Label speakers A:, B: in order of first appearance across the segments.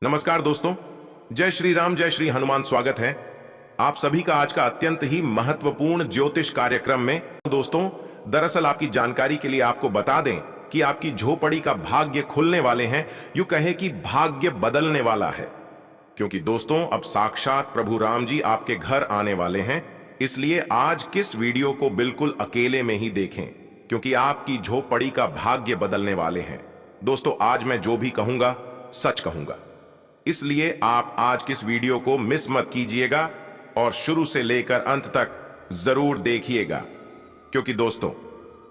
A: नमस्कार दोस्तों। जय श्री राम, जय श्री हनुमान। स्वागत है आप सभी का आज का अत्यंत ही महत्वपूर्ण ज्योतिष कार्यक्रम में। दोस्तों, दरअसल आपकी जानकारी के लिए आपको बता दें कि आपकी झोपड़ी का भाग्य खुलने वाले हैं। यूं कहे कि भाग्य बदलने वाला है, क्योंकि दोस्तों अब साक्षात प्रभु राम जी आपके घर आने वाले हैं। इसलिए आज किस वीडियो को बिल्कुल अकेले में ही देखें, क्योंकि आपकी झोपड़ी का भाग्य बदलने वाले हैं। दोस्तों, आज मैं जो भी कहूंगा सच कहूंगा, इसलिए आप आज किस वीडियो को मिस मत कीजिएगा और शुरू से लेकर अंत तक जरूर देखिएगा, क्योंकि दोस्तों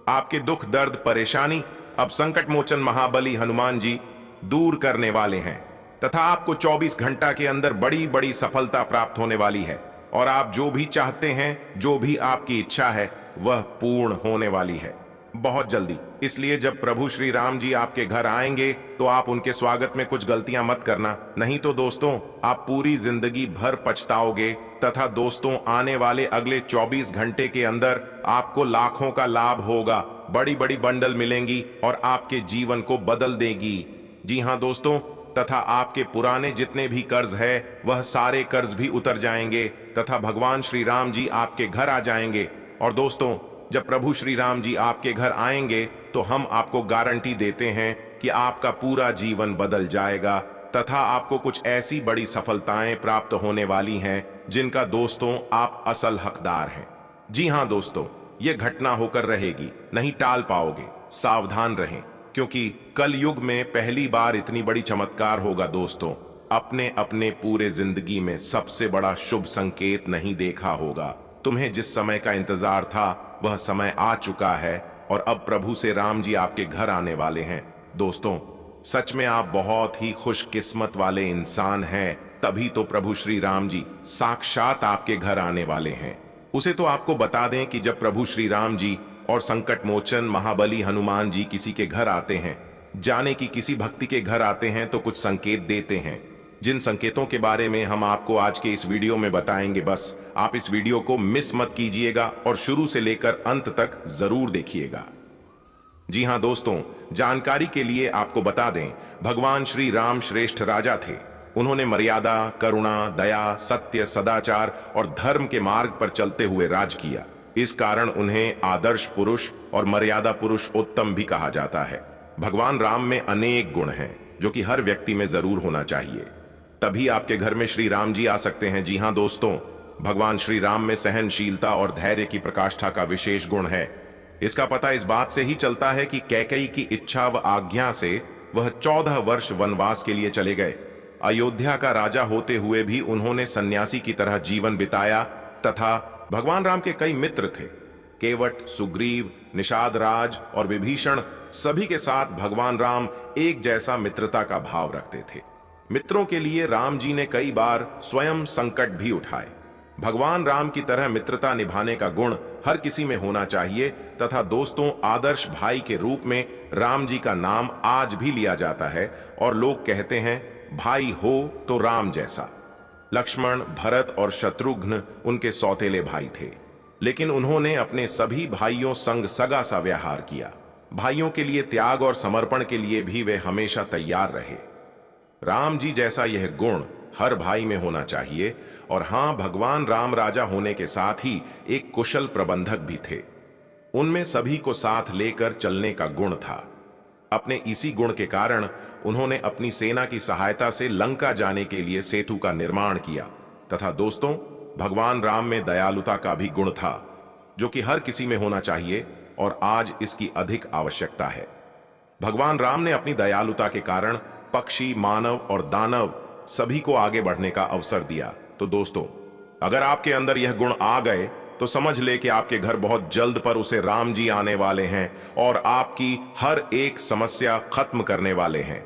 A: आपके दुख दर्द परेशानी अब संकट मोचन महाबली हनुमान जी दूर करने वाले हैं तथा आपको 24 घंटा के अंदर बड़ी बड़ी सफलता प्राप्त होने वाली है और आप जो भी चाहते हैं, जो भी आपकी इच्छा है, वह पूर्ण होने वाली है बहुत जल्दी। इसलिए जब प्रभु श्री राम जी आपके घर आएंगे तो आप उनके स्वागत में कुछ गलतियां मत करना, नहीं तो दोस्तों आप पूरी जिंदगी भर पछताओगे। तथा दोस्तों आने वाले अगले 24 घंटे के अंदर आपको लाखों का लाभ होगा, बड़ी बड़ी बंडल मिलेंगी और आपके जीवन को बदल देगी। जी हां दोस्तों, तथा आपके पुराने जितने भी कर्ज है वह सारे कर्ज भी उतर जाएंगे तथा भगवान श्री राम जी आपके घर आ जाएंगे। और दोस्तों जब प्रभु श्री राम जी आपके घर आएंगे तो हम आपको गारंटी देते हैं कि आपका पूरा जीवन बदल जाएगा तथा आपको कुछ ऐसी बड़ी सफलताएं प्राप्त होने वाली हैं जिनका दोस्तों आप असल हकदार हैं। जी हां दोस्तों, यह घटना होकर रहेगी, नहीं टाल पाओगे। सावधान रहें, क्योंकि कल युग में पहली बार इतनी बड़ी चमत्कार होगा। दोस्तों अपने अपने पूरे जिंदगी में सबसे बड़ा शुभ संकेत नहीं देखा होगा। तुम्हें जिस समय का इंतजार था वह समय आ चुका है और अब प्रभु से राम जी आपके घर आने वाले हैं। दोस्तों सच में आप बहुत ही खुशकिस्मत वाले इंसान हैं, तभी तो प्रभु श्री राम जी साक्षात आपके घर आने वाले हैं। उसे तो आपको बता दें कि जब प्रभु श्री राम जी और संकट मोचन महाबली हनुमान जी किसी के घर आते हैं, जाने की किसी भक्ति के घर आते हैं, तो कुछ संकेत देते हैं, जिन संकेतों के बारे में हम आपको आज के इस वीडियो में बताएंगे। बस आप इस वीडियो को मिस मत कीजिएगा और शुरू से लेकर अंत तक जरूर देखिएगा। जी हां दोस्तों, जानकारी के लिए आपको बता दें, भगवान श्री राम श्रेष्ठ राजा थे। उन्होंने मर्यादा, करुणा, दया, सत्य, सदाचार और धर्म के मार्ग पर चलते हुए राज किया। इस कारण उन्हें आदर्श पुरुष और मर्यादा पुरुष उत्तम भी कहा जाता है। भगवान राम में अनेक गुण हैं जो कि हर व्यक्ति में जरूर होना चाहिए, तभी आपके घर में श्री राम जी आ सकते हैं। जी हां दोस्तों, भगवान श्री राम में सहनशीलता और धैर्य की प्रकाष्ठा का विशेष गुण है। इसका पता इस बात से ही चलता है कि कैकेयी की इच्छा व आज्ञा से वह 14 वर्ष वनवास के लिए चले गए। अयोध्या का राजा होते हुए भी उन्होंने सन्यासी की तरह जीवन बिताया तथा भगवान राम के कई मित्र थे। केवट, सुग्रीव, निषाद राज और विभीषण, सभी के साथ भगवान राम एक जैसा मित्रता का भाव रखते थे। मित्रों के लिए राम जी ने कई बार स्वयं संकट भी उठाए। भगवान राम की तरह मित्रता निभाने का गुण हर किसी में होना चाहिए तथा दोस्तों आदर्श भाई के रूप में राम जी का नाम आज भी लिया जाता है और लोग कहते हैं भाई हो तो राम जैसा। लक्ष्मण, भरत और शत्रुघ्न उनके सौतेले भाई थे, लेकिन उन्होंने अपने सभी भाइयों संग सगा सा व्यवहार किया। भाइयों के लिए त्याग और समर्पण के लिए भी वे हमेशा तैयार रहे। राम जी जैसा यह गुण हर भाई में होना चाहिए। और हां, भगवान राम राजा होने के साथ ही एक कुशल प्रबंधक भी थे। उनमें सभी को साथ लेकर चलने का गुण था। अपने इसी गुण के कारण उन्होंने अपनी सेना की सहायता से लंका जाने के लिए सेतु का निर्माण किया। तथा दोस्तों भगवान राम में दयालुता का भी गुण था, जो कि हर किसी में होना चाहिए और आज इसकी अधिक आवश्यकता है। भगवान राम ने अपनी दयालुता के कारण पक्षी, मानव और दानव सभी को आगे बढ़ने का अवसर दिया। तो दोस्तों अगर आपके अंदर यह गुण आ गए तो समझ ले कि आपके घर बहुत जल्द पर उसे राम जी आने वाले हैं और आपकी हर एक समस्या खत्म करने वाले हैं।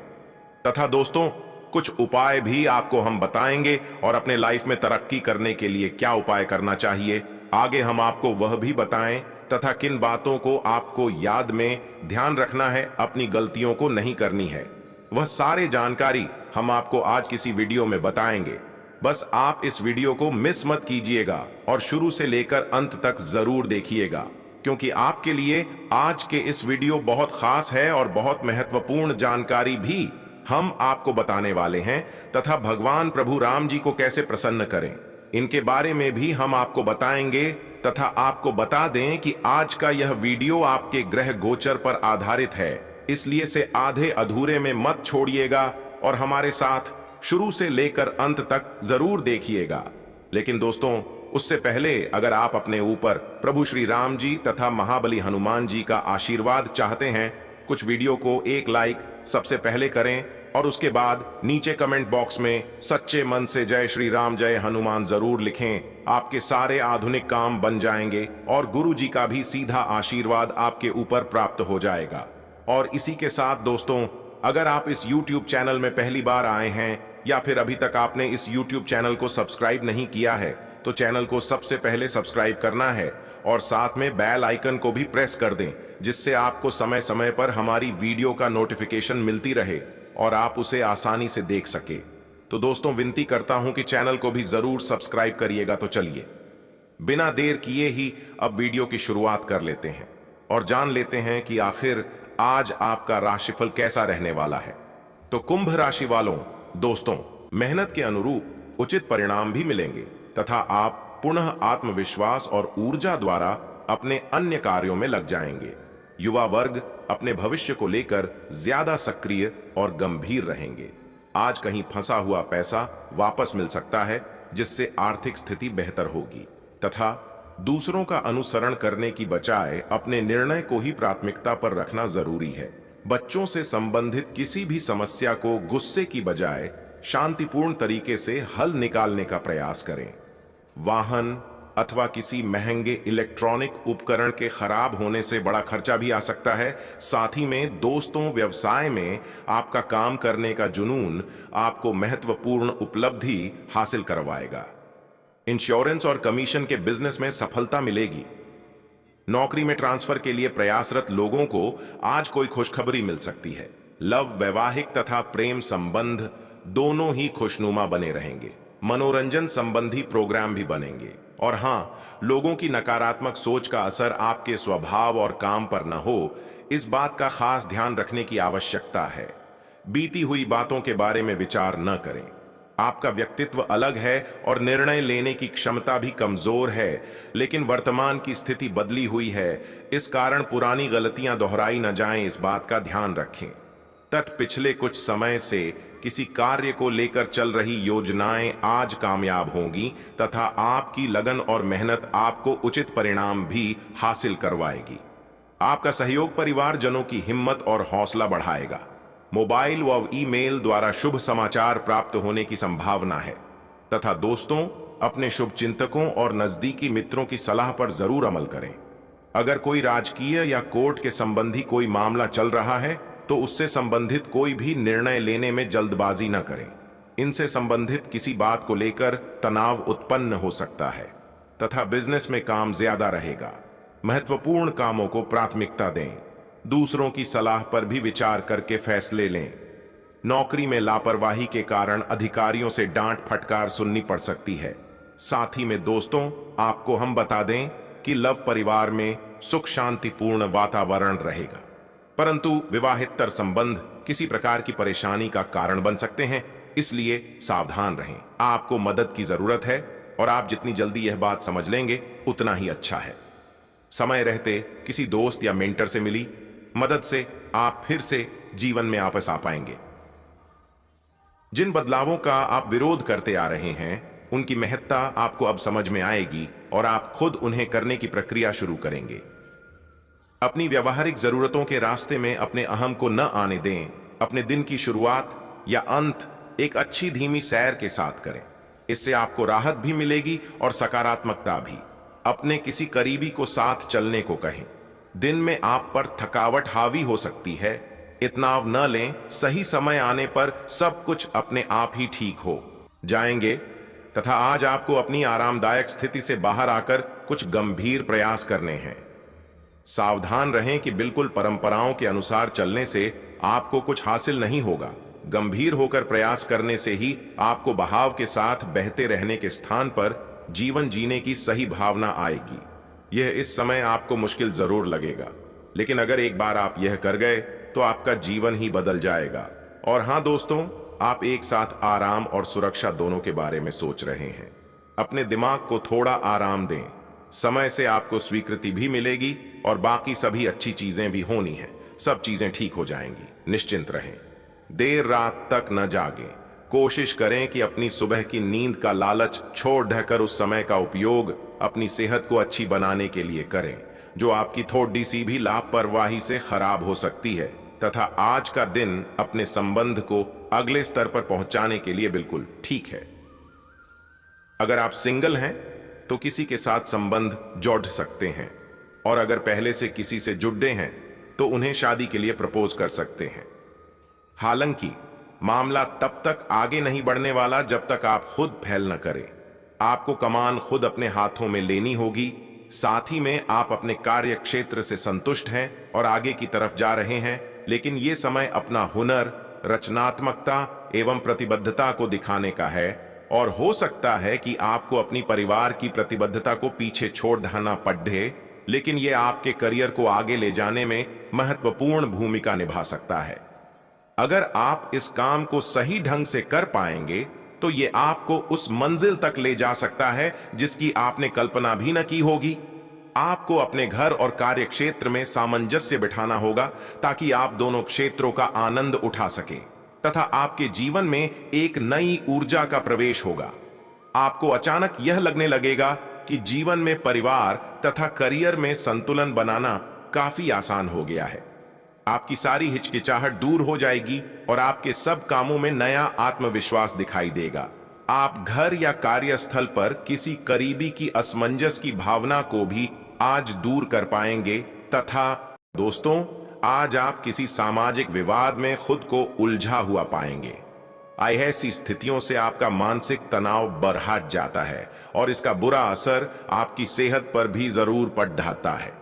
A: तथा दोस्तों कुछ उपाय भी आपको हम बताएंगे और अपने लाइफ में तरक्की करने के लिए क्या उपाय करना चाहिए आगे हम आपको वह भी बताएं तथा किन बातों को आपको याद में ध्यान रखना है, अपनी गलतियों को नहीं करनी है, वह सारे जानकारी हम आपको आज किसी वीडियो में बताएंगे। बस आप इस वीडियो को मिस मत कीजिएगा और शुरू से लेकर अंत तक जरूर देखिएगा, क्योंकि आपके लिए आज के इस वीडियो बहुत खास है और बहुत महत्वपूर्ण जानकारी भी हम आपको बताने वाले हैं तथा भगवान प्रभु राम जी को कैसे प्रसन्न करें, इनके बारे में भी हम आपको बताएंगे तथा आपको बता दें कि आज का यह वीडियो आपके ग्रह गोचर पर आधारित है, इसलिए से आधे अधूरे में मत छोड़िएगा और हमारे साथ शुरू से लेकर अंत तक जरूर देखिएगा। लेकिन दोस्तों, उससे पहले अगर आप अपने ऊपर प्रभु श्री राम जी तथा महाबली हनुमान जी का आशीर्वाद चाहते हैं, कुछ वीडियो को एक लाइक सबसे पहले करें और उसके बाद नीचे कमेंट बॉक्स में सच्चे मन से जय श्री राम जय हनुमान जरूर लिखें। आपके सारे आधुनिक काम बन जाएंगे और गुरु जी का भी सीधा आशीर्वाद आपके ऊपर प्राप्त हो जाएगा। और इसी के साथ दोस्तों, अगर आप इस YouTube चैनल में पहली बार आए हैं या फिर अभी तक आपने इस YouTube चैनल को सब्सक्राइब नहीं किया है, तो चैनल को सबसे पहले सब्सक्राइब करना है और साथ में बेल आइकन को भी प्रेस कर दें, जिससे आपको समय समय पर हमारी वीडियो का नोटिफिकेशन मिलती रहे और आप उसे आसानी से देख सके। तो दोस्तों, विनती करता हूं कि चैनल को भी जरूर सब्सक्राइब करिएगा। तो चलिए बिना देर किए ही अब वीडियो की शुरुआत कर लेते हैं और जान लेते हैं कि आखिर आज आपका राशिफल कैसा रहने वाला है। तो कुंभ राशि वालों, दोस्तों, मेहनत के अनुरूप उचित परिणाम भी मिलेंगे तथा आप पुनः आत्मविश्वास और ऊर्जा द्वारा अपने अन्य कार्यों में लग जाएंगे। युवा वर्ग अपने भविष्य को लेकर ज्यादा सक्रिय और गंभीर रहेंगे। आज कहीं फंसा हुआ पैसा वापस मिल सकता है, जिससे आर्थिक स्थिति बेहतर होगी तथा दूसरों का अनुसरण करने की बजाय अपने निर्णय को ही प्राथमिकता पर रखना जरूरी है। बच्चों से संबंधित किसी भी समस्या को गुस्से की बजाय शांतिपूर्ण तरीके से हल निकालने का प्रयास करें। वाहन अथवा किसी महंगे इलेक्ट्रॉनिक उपकरण के खराब होने से बड़ा खर्चा भी आ सकता है। साथ ही में दोस्तों, व्यवसाय में आपका काम करने का जुनून आपको महत्वपूर्ण उपलब्धि हासिल करवाएगा। इंश्योरेंस और कमीशन के बिजनेस में सफलता मिलेगी। नौकरी में ट्रांसफर के लिए प्रयासरत लोगों को आज कोई खुशखबरी मिल सकती है। लव, वैवाहिक तथा प्रेम संबंध दोनों ही खुशनुमा बने रहेंगे। मनोरंजन संबंधी प्रोग्राम भी बनेंगे। और हाँ, लोगों की नकारात्मक सोच का असर आपके स्वभाव और काम पर न हो, इस बात का खास ध्यान रखने की आवश्यकता है। बीती हुई बातों के बारे में विचार न करें। आपका व्यक्तित्व अलग है और निर्णय लेने की क्षमता भी कमजोर है, लेकिन वर्तमान की स्थिति बदली हुई है, इस कारण पुरानी गलतियां दोहराई न जाएं, इस बात का ध्यान रखें। तट पिछले कुछ समय से किसी कार्य को लेकर चल रही योजनाएं आज कामयाब होंगी तथा आपकी लगन और मेहनत आपको उचित परिणाम भी हासिल करवाएगी। आपका सहयोग परिवारजनों की हिम्मत और हौसला बढ़ाएगा। मोबाइल व ईमेल द्वारा शुभ समाचार प्राप्त होने की संभावना है तथा दोस्तों, अपने शुभ चिंतकों और नजदीकी मित्रों की सलाह पर जरूर अमल करें। अगर कोई राजकीय या कोर्ट के संबंधी कोई मामला चल रहा है, तो उससे संबंधित कोई भी निर्णय लेने में जल्दबाजी न करें। इनसे संबंधित किसी बात को लेकर तनाव उत्पन्न हो सकता है तथा बिजनेस में काम ज्यादा रहेगा। महत्वपूर्ण कामों को प्राथमिकता दें। दूसरों की सलाह पर भी विचार करके फैसले लें। नौकरी में लापरवाही के कारण अधिकारियों से डांट फटकार सुननी पड़ सकती है। साथ ही में दोस्तों, आपको हम बता दें कि लव परिवार में सुख शांतिपूर्ण वातावरण रहेगा, परंतु विवाहितर संबंध किसी प्रकार की परेशानी का कारण बन सकते हैं, इसलिए सावधान रहें। आपको मदद की जरूरत है और आप जितनी जल्दी यह बात समझ लेंगे उतना ही अच्छा है। समय रहते किसी दोस्त या मेंटर से मिली मदद से आप फिर से जीवन में वापस आ पाएंगे। जिन बदलावों का आप विरोध करते आ रहे हैं, उनकी महत्ता आपको अब समझ में आएगी और आप खुद उन्हें करने की प्रक्रिया शुरू करेंगे। अपनी व्यवहारिक जरूरतों के रास्ते में अपने अहम को न आने दें। अपने दिन की शुरुआत या अंत एक अच्छी धीमी सैर के साथ करें। इससे आपको राहत भी मिलेगी और सकारात्मकता भी। अपने किसी करीबी को साथ चलने को कहें। दिन में आप पर थकावट हावी हो सकती है, इतनाव न लें। सही समय आने पर सब कुछ अपने आप ही ठीक हो जाएंगे तथा आज आपको अपनी आरामदायक स्थिति से बाहर आकर कुछ गंभीर प्रयास करने हैं। सावधान रहें कि बिल्कुल परंपराओं के अनुसार चलने से आपको कुछ हासिल नहीं होगा। गंभीर होकर प्रयास करने से ही आपको बहाव के साथ बहते रहने के स्थान पर जीवन जीने की सही भावना आएगी। यह इस समय आपको मुश्किल जरूर लगेगा, लेकिन अगर एक बार आप यह कर गए तो आपका जीवन ही बदल जाएगा। और हाँ दोस्तों, आप एक साथ आराम और सुरक्षा दोनों के बारे में सोच रहे हैं। अपने दिमाग को थोड़ा आराम दें। समय से आपको स्वीकृति भी मिलेगी और बाकी सभी अच्छी चीजें भी होनी हैं। सब चीजें ठीक हो जाएंगी, निश्चिंत रहें। देर रात तक न जागें। कोशिश करें कि अपनी सुबह की नींद का लालच छोड़ ढकर उस समय का उपयोग अपनी सेहत को अच्छी बनाने के लिए करें, जो आपकी थोड़ी सी भी लापरवाही से खराब हो सकती है। तथा आज का दिन अपने संबंध को अगले स्तर पर पहुंचाने के लिए बिल्कुल ठीक है। अगर आप सिंगल हैं तो किसी के साथ संबंध जोड़ सकते हैं, और अगर पहले से किसी से जुड़े हैं तो उन्हें शादी के लिए प्रपोज कर सकते हैं। हालांकि मामला तब तक आगे नहीं बढ़ने वाला जब तक आप खुद पहल न करें। आपको कमान खुद अपने हाथों में लेनी होगी। साथ ही में आप अपने कार्य क्षेत्र से संतुष्ट हैं और आगे की तरफ जा रहे हैं, लेकिन ये समय अपना हुनर, रचनात्मकता एवं प्रतिबद्धता को दिखाने का है। और हो सकता है कि आपको अपनी परिवार की प्रतिबद्धता को पीछे छोड़ देना पड़े, लेकिन यह आपके करियर को आगे ले जाने में महत्वपूर्ण भूमिका निभा सकता है। अगर आप इस काम को सही ढंग से कर पाएंगे तो यह आपको उस मंजिल तक ले जा सकता है जिसकी आपने कल्पना भी न की होगी। आपको अपने घर और कार्य क्षेत्र में सामंजस्य बिठाना होगा ताकि आप दोनों क्षेत्रों का आनंद उठा सके तथा आपके जीवन में एक नई ऊर्जा का प्रवेश होगा। आपको अचानक यह लगने लगेगा कि जीवन में परिवार तथा करियर में संतुलन बनाना काफी आसान हो गया है। आपकी सारी हिचकिचाहट दूर हो जाएगी और आपके सब कामों में नया आत्मविश्वास दिखाई देगा। आप घर या कार्यस्थल पर किसी करीबी की असमंजस की भावना को भी आज दूर कर पाएंगे। तथा दोस्तों, आज आप किसी सामाजिक विवाद में खुद को उलझा हुआ पाएंगे। ऐसी स्थितियों से आपका मानसिक तनाव बढ़ जाता है और इसका बुरा असर आपकी सेहत पर भी जरूर पड़ जाता है।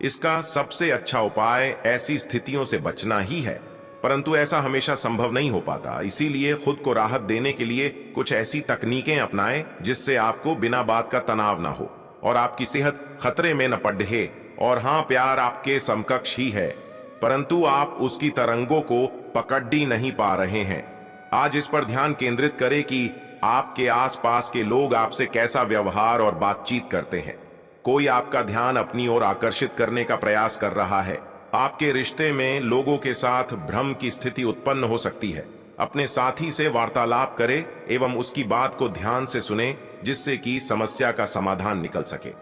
A: इसका सबसे अच्छा उपाय ऐसी स्थितियों से बचना ही है, परंतु ऐसा हमेशा संभव नहीं हो पाता। इसीलिए खुद को राहत देने के लिए कुछ ऐसी तकनीकें अपनाएं जिससे आपको बिना बात का तनाव ना हो और आपकी सेहत खतरे में न पड़े। और हाँ, प्यार आपके समकक्ष ही है, परंतु आप उसकी तरंगों को पकड़ ही नहीं पा रहे हैं। आज इस पर ध्यान केंद्रित करें कि आपके आसपास के लोग आपसे कैसा व्यवहार और बातचीत करते हैं। कोई आपका ध्यान अपनी ओर आकर्षित करने का प्रयास कर रहा है। आपके रिश्ते में लोगों के साथ भ्रम की स्थिति उत्पन्न हो सकती है। अपने साथी से वार्तालाप करें एवं उसकी बात को ध्यान से सुने, जिससे कि समस्या का समाधान निकल सके।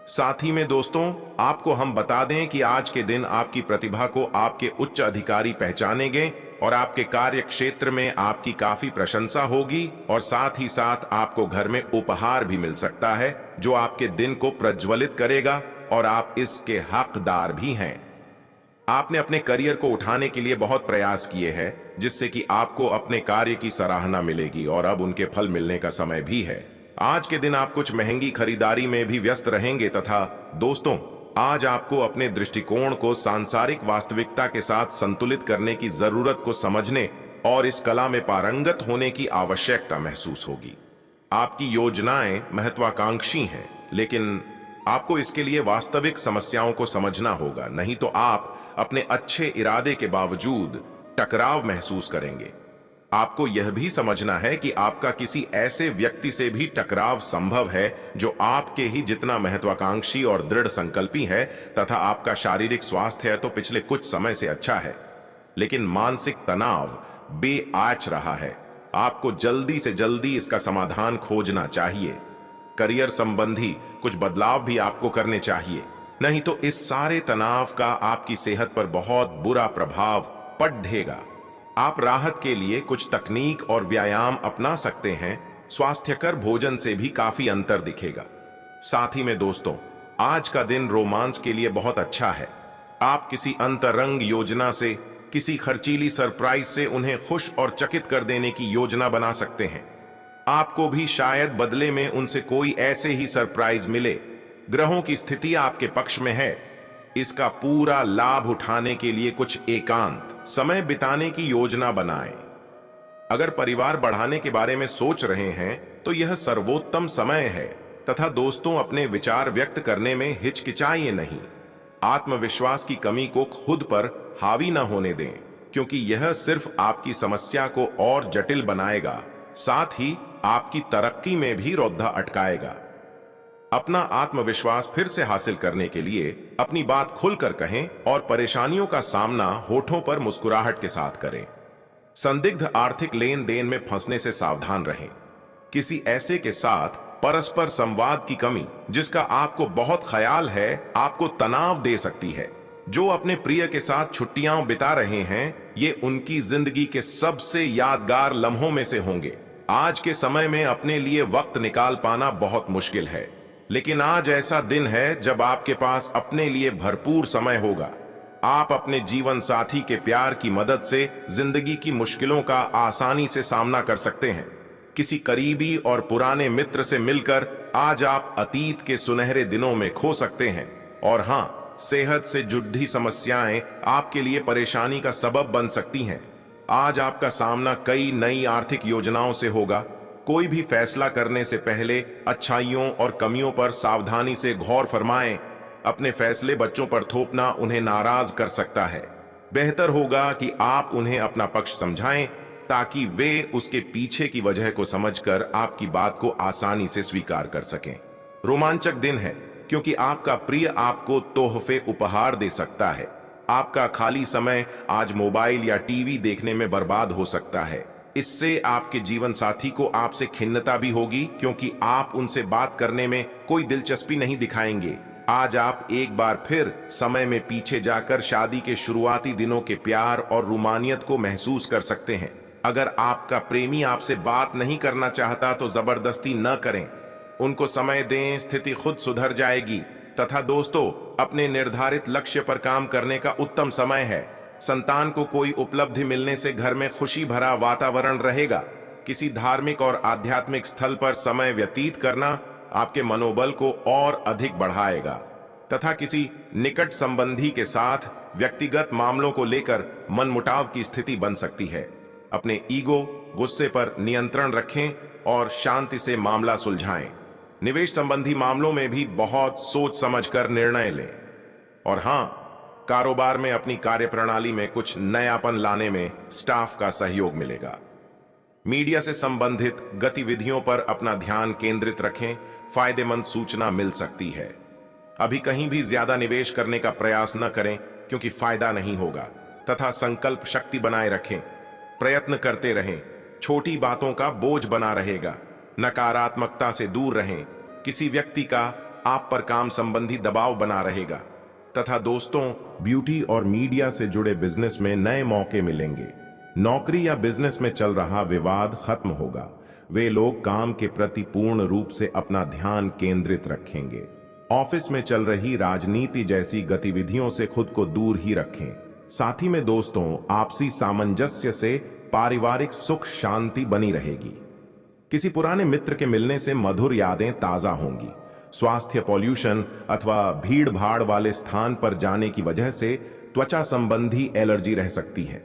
A: साथ ही में दोस्तों, आपको हम बता दें कि आज के दिन आपकी प्रतिभा को आपके उच्च अधिकारी पहचानेंगे और आपके कार्य क्षेत्र में आपकी काफी प्रशंसा होगी। और साथ ही साथ आपको घर में उपहार भी मिल सकता है जो आपके दिन को प्रज्वलित करेगा और आप इसके हकदार भी हैं। आपने अपने करियर को उठाने के लिए बहुत प्रयास किए हैं, जिससे कि आपको अपने कार्य की सराहना मिलेगी और अब उनके फल मिलने का समय भी है। आज के दिन आप कुछ महंगी खरीदारी में भी व्यस्त रहेंगे तथा दोस्तों, आज आपको अपने दृष्टिकोण को सांसारिक वास्तविकता के साथ संतुलित करने की जरूरत को समझने और इस कला में पारंगत होने की आवश्यकता महसूस होगी। आपकी योजनाएं महत्वाकांक्षी हैं, लेकिन आपको इसके लिए वास्तविक समस्याओं को समझना होगा, नहीं तो आप अपने अच्छे इरादे के बावजूद टकराव महसूस करेंगे। आपको यह भी समझना है कि आपका किसी ऐसे व्यक्ति से भी टकराव संभव है जो आपके ही जितना महत्वाकांक्षी और दृढ़ संकल्पी है तथा आपका शारीरिक स्वास्थ्य है तो पिछले कुछ समय से अच्छा है, लेकिन मानसिक तनाव बेआच रहा है। आपको जल्दी से जल्दी इसका समाधान खोजना चाहिए। करियर संबंधी कुछ बदलाव भी आपको करने चाहिए, नहीं तो इस सारे तनाव का आपकी सेहत पर बहुत बुरा प्रभाव पड़ेगा। आप राहत के लिए कुछ तकनीक और व्यायाम अपना सकते हैं। स्वास्थ्यकर भोजन से भी काफी अंतर दिखेगा। साथ ही में दोस्तों, आज का दिन रोमांस के लिए बहुत अच्छा है। आप किसी अंतरंग योजना से, किसी खर्चीली सरप्राइज से उन्हें खुश और चकित कर देने की योजना बना सकते हैं। आपको भी शायद बदले में उनसे कोई ऐसे ही सरप्राइज मिले। ग्रहों की स्थिति आपके पक्ष में है। इसका पूरा लाभ उठाने के लिए कुछ एकांत समय बिताने की योजना बनाएं। अगर परिवार बढ़ाने के बारे में सोच रहे हैं तो यह सर्वोत्तम समय है। तथा दोस्तों, अपने विचार व्यक्त करने में हिचकिचाइए नहीं। आत्मविश्वास की कमी को खुद पर हावी न होने दें। क्योंकि यह सिर्फ आपकी समस्या को और जटिल बनाएगा, साथ ही आपकी तरक्की में भी रौंदा अटकाएगा। अपना आत्मविश्वास फिर से हासिल करने के लिए अपनी बात खुलकर कहें और परेशानियों का सामना होठों पर मुस्कुराहट के साथ करें। संदिग्ध आर्थिक लेन देन में फंसने से सावधान रहें। किसी ऐसे के साथ परस्पर संवाद की कमी जिसका आपको बहुत ख्याल है, आपको तनाव दे सकती है। जो अपने प्रिय के साथ छुट्टियां बिता रहे हैं, ये उनकी जिंदगी के सबसे यादगार लम्हों में से होंगे। आज के समय में अपने लिए वक्त निकाल पाना बहुत मुश्किल है, लेकिन आज ऐसा दिन है जब आपके पास अपने लिए भरपूर समय होगा। आप अपने जीवन साथी के प्यार की मदद से जिंदगी की मुश्किलों का आसानी से सामना कर सकते हैं। किसी करीबी और पुराने मित्र से मिलकर आज आप अतीत के सुनहरे दिनों में खो सकते हैं। और हाँ, सेहत से जुड़ी समस्याएं आपके लिए परेशानी का सबब बन सकती हैं। आज आपका सामना कई नई आर्थिक योजनाओं से होगा। कोई भी फैसला करने से पहले अच्छाइयों और कमियों पर सावधानी से गौर फरमाएं। अपने फैसले बच्चों पर थोपना उन्हें नाराज कर सकता है। बेहतर होगा कि आप उन्हें अपना पक्ष समझाएं ताकि वे उसके पीछे की वजह को समझकर आपकी बात को आसानी से स्वीकार कर सकें। रोमांचक दिन है क्योंकि आपका प्रिय आपको तोहफे उपहार दे सकता है। आपका खाली समय आज मोबाइल या टीवी देखने में बर्बाद हो सकता है। इससे आपके जीवन साथी को आपसे खिन्नता भी होगी क्योंकि आप उनसे बात करने में कोई दिलचस्पी नहीं दिखाएंगे। आज आप एक बार फिर समय में पीछे जाकर शादी के शुरुआती दिनों के प्यार और रूमानियत को महसूस कर सकते हैं। अगर आपका प्रेमी आपसे बात नहीं करना चाहता तो जबरदस्ती न करें, उनको समय दें, स्थिति खुद सुधर जाएगी। तथा दोस्तों, अपने निर्धारित लक्ष्य पर काम करने का उत्तम समय है। संतान को कोई उपलब्धि मिलने से घर में खुशी भरा वातावरण रहेगा। किसी धार्मिक और आध्यात्मिक स्थल पर समय व्यतीत करना आपके मनोबल को और अधिक बढ़ाएगा। तथा किसी निकट संबंधी के साथ व्यक्तिगत मामलों को लेकर मनमुटाव की स्थिति बन सकती है। अपने ईगो, गुस्से पर नियंत्रण रखें और शांति से मामला सुलझाएं। निवेश संबंधी मामलों में भी बहुत सोच समझकर निर्णय लें। और हाँ, कारोबार में अपनी कार्यप्रणाली में कुछ नयापन लाने में स्टाफ का सहयोग मिलेगा। मीडिया से संबंधित गतिविधियों पर अपना ध्यान केंद्रित रखें, फायदेमंद सूचना मिल सकती है। अभी कहीं भी ज्यादा निवेश करने का प्रयास न करें क्योंकि फायदा नहीं होगा। तथा संकल्प शक्ति बनाए रखें, प्रयत्न करते रहें, छोटी बातों का बोझ बना रहेगा। नकारात्मकता से दूर रहें, किसी व्यक्ति का आप पर काम संबंधी दबाव बना रहेगा। तथा दोस्तों, ब्यूटी और मीडिया से जुड़े बिजनेस में नए मौके मिलेंगे। नौकरी या बिजनेस में चल रहा विवाद खत्म होगा। वे लोग काम के प्रति पूर्ण रूप से अपना ध्यान केंद्रित रखेंगे। ऑफिस में चल रही राजनीति जैसी गतिविधियों से खुद को दूर ही रखें। साथ ही में दोस्तों, आपसी सामंजस्य से पारिवारिक सुख शांति बनी रहेगी। किसी पुराने मित्र के मिलने से मधुर यादें ताजा होंगी। स्वास्थ्य, पॉल्यूशन अथवा भीड़ भाड़ वाले स्थान पर जाने की वजह से त्वचा संबंधी एलर्जी रह सकती है।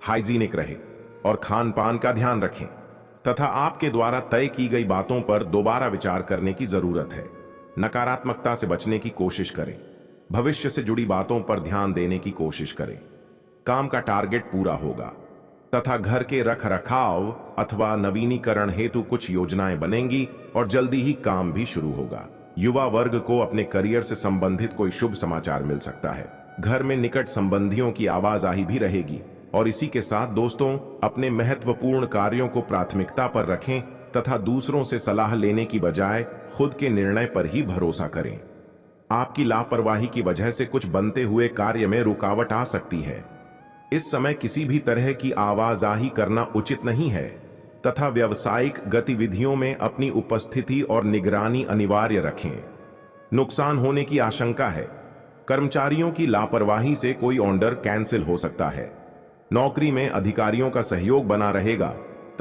A: हाइजीनिक रहे और खान पान का ध्यान रखें तथा आपके द्वारा तय की गई बातों पर दोबारा विचार करने की जरूरत है। नकारात्मकता से बचने की कोशिश करें। भविष्य से जुड़ी बातों पर ध्यान देने की कोशिश करें। काम का टारगेट पूरा होगा तथा घर के रख रखाव अथवा नवीनीकरण हेतु कुछ योजनाएं बनेंगी और जल्दी ही काम भी शुरू होगा। युवा वर्ग को अपने करियर से संबंधित कोई शुभ समाचार मिल सकता है। घर में निकट संबंधियों की आवाजाही भी रहेगी। और इसी के साथ दोस्तों, अपने महत्वपूर्ण कार्यों को प्राथमिकता पर रखें तथा दूसरों से सलाह लेने की बजाय खुद के निर्णय पर ही भरोसा करें। आपकी लापरवाही की वजह से कुछ बनते हुए कार्य में रुकावट आ सकती है। इस समय किसी भी तरह की आवाजाही करना उचित नहीं है तथा व्यावसायिक गतिविधियों में अपनी उपस्थिति और निगरानी अनिवार्य रखें। नुकसान होने की आशंका है। कर्मचारियों की लापरवाही से कोई ऑर्डर कैंसिल हो सकता है। नौकरी में अधिकारियों का सहयोग बना रहेगा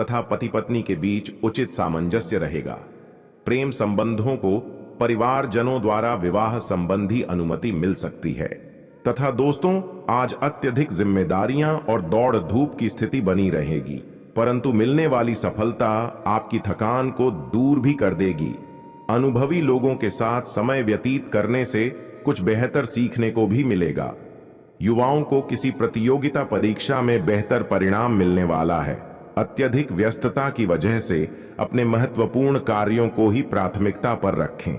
A: तथा पति पत्नी के बीच उचित सामंजस्य रहेगा। प्रेम संबंधों को परिवारजनों द्वारा विवाह संबंधी अनुमति मिल सकती है। तथा दोस्तों, आज अत्यधिक जिम्मेदारियां और दौड़ धूप की स्थिति बनी रहेगी, परंतु मिलने वाली सफलता आपकी थकान को दूर भी कर देगी। अनुभवी लोगों के साथ समय व्यतीत करने से कुछ बेहतर सीखने को भी मिलेगा। युवाओं को किसी प्रतियोगिता परीक्षा में बेहतर परिणाम मिलने वाला है। अत्यधिक व्यस्तता की वजह से अपने महत्वपूर्ण कार्यों को ही प्राथमिकता पर रखें।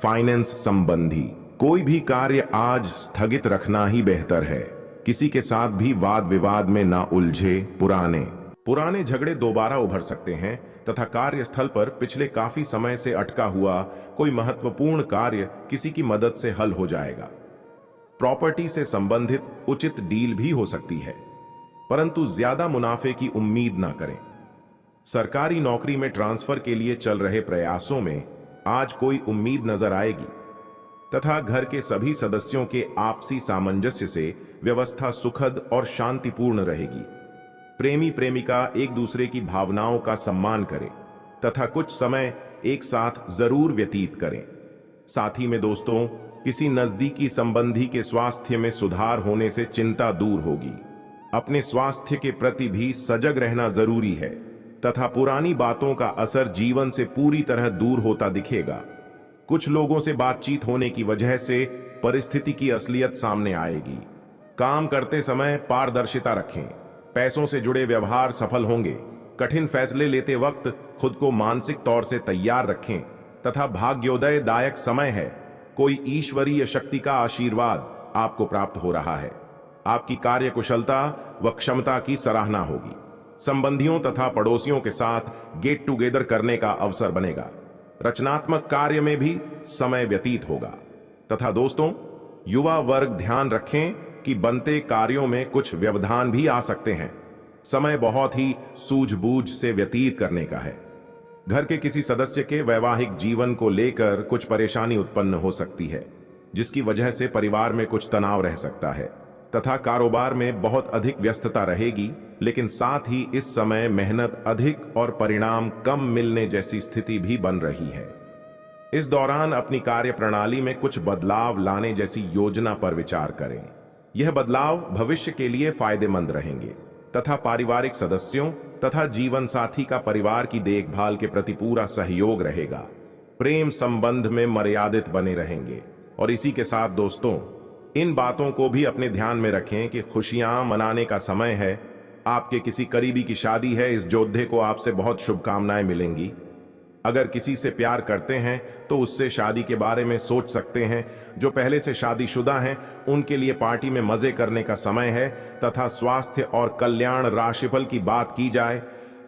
A: फाइनेंस संबंधी कोई भी कार्य आज स्थगित रखना ही बेहतर है। किसी के साथ भी वाद विवाद में ना उलझे। पुराने झगड़े दोबारा उभर सकते हैं तथा कार्यस्थल पर पिछले काफी समय से अटका हुआ कोई महत्वपूर्ण कार्य किसी की मदद से हल हो जाएगा। प्रॉपर्टी से संबंधित उचित डील भी हो सकती है, परंतु ज्यादा मुनाफे की उम्मीद ना करें। सरकारी नौकरी में ट्रांसफर के लिए चल रहे प्रयासों में आज कोई उम्मीद नजर आएगी तथा घर के सभी सदस्यों के आपसी सामंजस्य से व्यवस्था सुखद और शांतिपूर्ण रहेगी। प्रेमी प्रेमिका एक दूसरे की भावनाओं का सम्मान करें तथा कुछ समय एक साथ जरूर व्यतीत करें। साथ ही में दोस्तों, किसी नजदीकी संबंधी के स्वास्थ्य में सुधार होने से चिंता दूर होगी। अपने स्वास्थ्य के प्रति भी सजग रहना जरूरी है तथा पुरानी बातों का असर जीवन से पूरी तरह दूर होता दिखेगा। कुछ लोगों से बातचीत होने की वजह से परिस्थिति की असलियत सामने आएगी। काम करते समय पारदर्शिता रखें। पैसों से जुड़े व्यवहार सफल होंगे। कठिन फैसले लेते वक्त खुद को मानसिक तौर से तैयार रखें तथा भाग्योदय दायक समय है। कोई ईश्वरीय शक्ति का आशीर्वाद आपको प्राप्त हो रहा है। आपकी कार्यकुशलता व क्षमता की सराहना होगी। संबंधियों तथा पड़ोसियों के साथ गेट टुगेदर करने का अवसर बनेगा। रचनात्मक कार्य में भी समय व्यतीत होगा तथा दोस्तों, युवा वर्ग ध्यान रखें कि बनते कार्यों में कुछ व्यवधान भी आ सकते हैं। समय बहुत ही सूझबूझ से व्यतीत करने का है। घर के किसी सदस्य के वैवाहिक जीवन को लेकर कुछ परेशानी उत्पन्न हो सकती है, जिसकी वजह से परिवार में कुछ तनाव रह सकता है तथा कारोबार में बहुत अधिक व्यस्तता रहेगी। लेकिन साथ ही इस समय मेहनत अधिक और परिणाम कम मिलने जैसी स्थिति भी बन रही है। इस दौरान अपनी कार्य प्रणाली में कुछ बदलाव लाने जैसी योजना पर विचार करें। यह बदलाव भविष्य के लिए फायदेमंद रहेंगे तथा पारिवारिक सदस्यों तथा जीवन साथी का परिवार की देखभाल के प्रति पूरा सहयोग रहेगा। प्रेम संबंध में मर्यादित बने रहेंगे। और इसी के साथ दोस्तों, इन बातों को भी अपने ध्यान में रखें कि खुशियां मनाने का समय है। आपके किसी करीबी की शादी है, इस योद्धे को आपसे बहुत शुभकामनाएं मिलेंगी। अगर किसी से प्यार करते हैं तो उससे शादी के बारे में सोच सकते हैं। जो पहले से शादीशुदा हैं उनके लिए पार्टी में मजे करने का समय है तथा स्वास्थ्य और कल्याण राशिफल की बात की जाए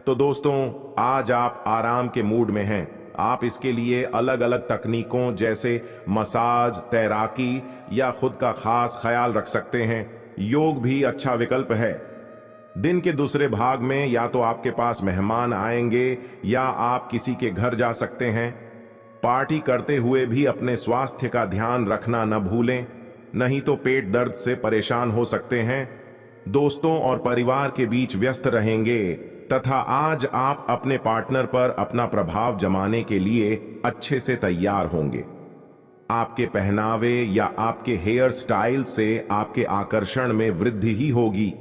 A: तो दोस्तों, आज आप आराम के मूड में हैं। आप इसके लिए अलग अलग तकनीकों जैसे मसाज, तैराकी या खुद का खास ख्याल रख सकते हैं। योग भी अच्छा विकल्प है। दिन के दूसरे भाग में या तो आपके पास मेहमान आएंगे या आप किसी के घर जा सकते हैं। पार्टी करते हुए भी अपने स्वास्थ्य का ध्यान रखना न भूलें, नहीं तो पेट दर्द से परेशान हो सकते हैं। दोस्तों और परिवार के बीच व्यस्त रहेंगे तथा आज आप अपने पार्टनर पर अपना प्रभाव जमाने के लिए अच्छे से तैयार होंगे। आपके पहनावे या आपके हेयर स्टाइल से आपके आकर्षण में वृद्धि ही होगी।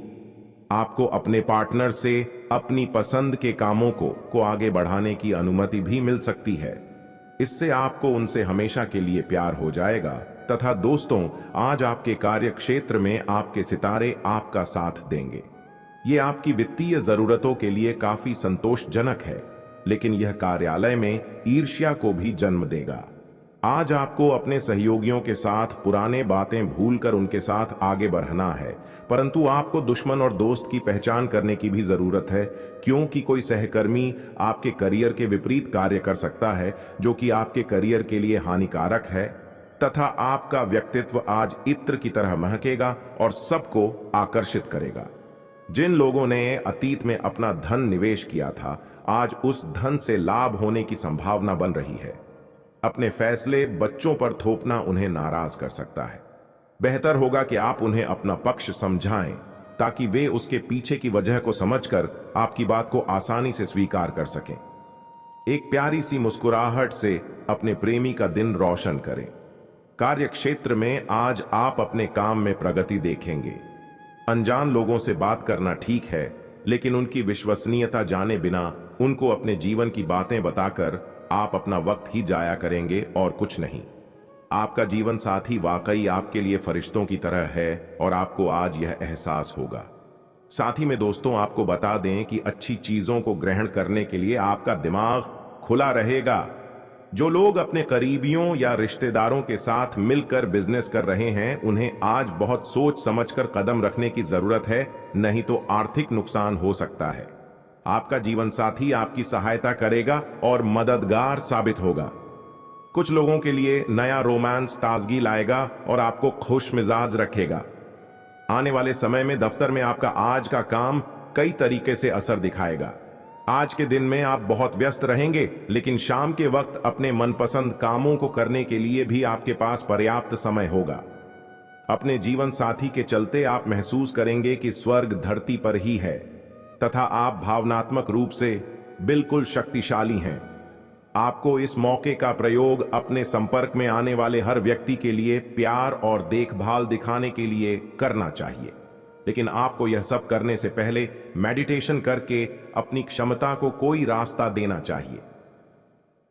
A: आपको अपने पार्टनर से अपनी पसंद के कामों को आगे बढ़ाने की अनुमति भी मिल सकती है। इससे आपको उनसे हमेशा के लिए प्यार हो जाएगा। तथा दोस्तों, आज आपके कार्य क्षेत्र में आपके सितारे आपका साथ देंगे। ये आपकी वित्तीय जरूरतों के लिए काफी संतोषजनक है, लेकिन यह कार्यालय में ईर्ष्या को भी जन्म देगा। आज आपको अपने सहयोगियों के साथ पुराने बातें भूलकर उनके साथ आगे बढ़ना है, परंतु आपको दुश्मन और दोस्त की पहचान करने की भी जरूरत है, क्योंकि कोई सहकर्मी आपके करियर के विपरीत कार्य कर सकता है, जो कि आपके करियर के लिए हानिकारक है तथा आपका व्यक्तित्व आज इत्र की तरह महकेगा और सबको आकर्षित करेगा। जिन लोगों ने अतीत में अपना धन निवेश किया था, आज उस धन से लाभ होने की संभावना बन रही है। अपने फैसले बच्चों पर थोपना उन्हें नाराज कर सकता है। बेहतर होगा कि आप उन्हें अपना पक्ष समझाएं ताकि वे उसके पीछे की वजह को समझकर आपकी बात को आसानी से स्वीकार कर सकें। एक प्यारी सी मुस्कुराहट से अपने प्रेमी का दिन रोशन करें। कार्य क्षेत्र में आज आप अपने काम में प्रगति देखेंगे। अनजान लोगों से बात करना ठीक है, लेकिन उनकी विश्वसनीयता जाने बिना उनको अपने जीवन की बातें बताकर आप अपना वक्त ही जाया करेंगे और कुछ नहीं। आपका जीवन साथी वाकई आपके लिए फरिश्तों की तरह है और आपको आज यह एहसास होगा। साथ ही में दोस्तों आपको बता दें कि अच्छी चीजों को ग्रहण करने के लिए आपका दिमाग खुला रहेगा। जो लोग अपने करीबियों या रिश्तेदारों के साथ मिलकर बिजनेस कर रहे हैं, उन्हें आज बहुत सोच समझकर कदम रखने की जरूरत है, नहीं तो आर्थिक नुकसान हो सकता है। आपका जीवन साथी आपकी सहायता करेगा और मददगार साबित होगा। कुछ लोगों के लिए नया रोमांस ताजगी लाएगा और आपको खुश मिजाज रखेगा। आने वाले समय में दफ्तर में आपका आज का काम कई तरीके से असर दिखाएगा। आज के दिन में आप बहुत व्यस्त रहेंगे, लेकिन शाम के वक्त अपने मनपसंद कामों को करने के लिए भी आपके पास पर्याप्त समय होगा। अपने जीवन साथी के चलते आप महसूस करेंगे कि स्वर्ग धरती पर ही है तथा आप भावनात्मक रूप से बिल्कुल शक्तिशाली हैं। आपको इस मौके का प्रयोग अपने संपर्क में आने वाले हर व्यक्ति के लिए प्यार और देखभाल दिखाने के लिए करना चाहिए, लेकिन आपको यह सब करने से पहले मेडिटेशन करके अपनी क्षमता को कोई रास्ता देना चाहिए।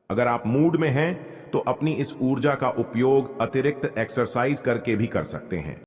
A: अगर आप मूड में हैं तो अपनी इस ऊर्जा का उपयोग अतिरिक्त एक्सरसाइज करके भी कर सकते हैं।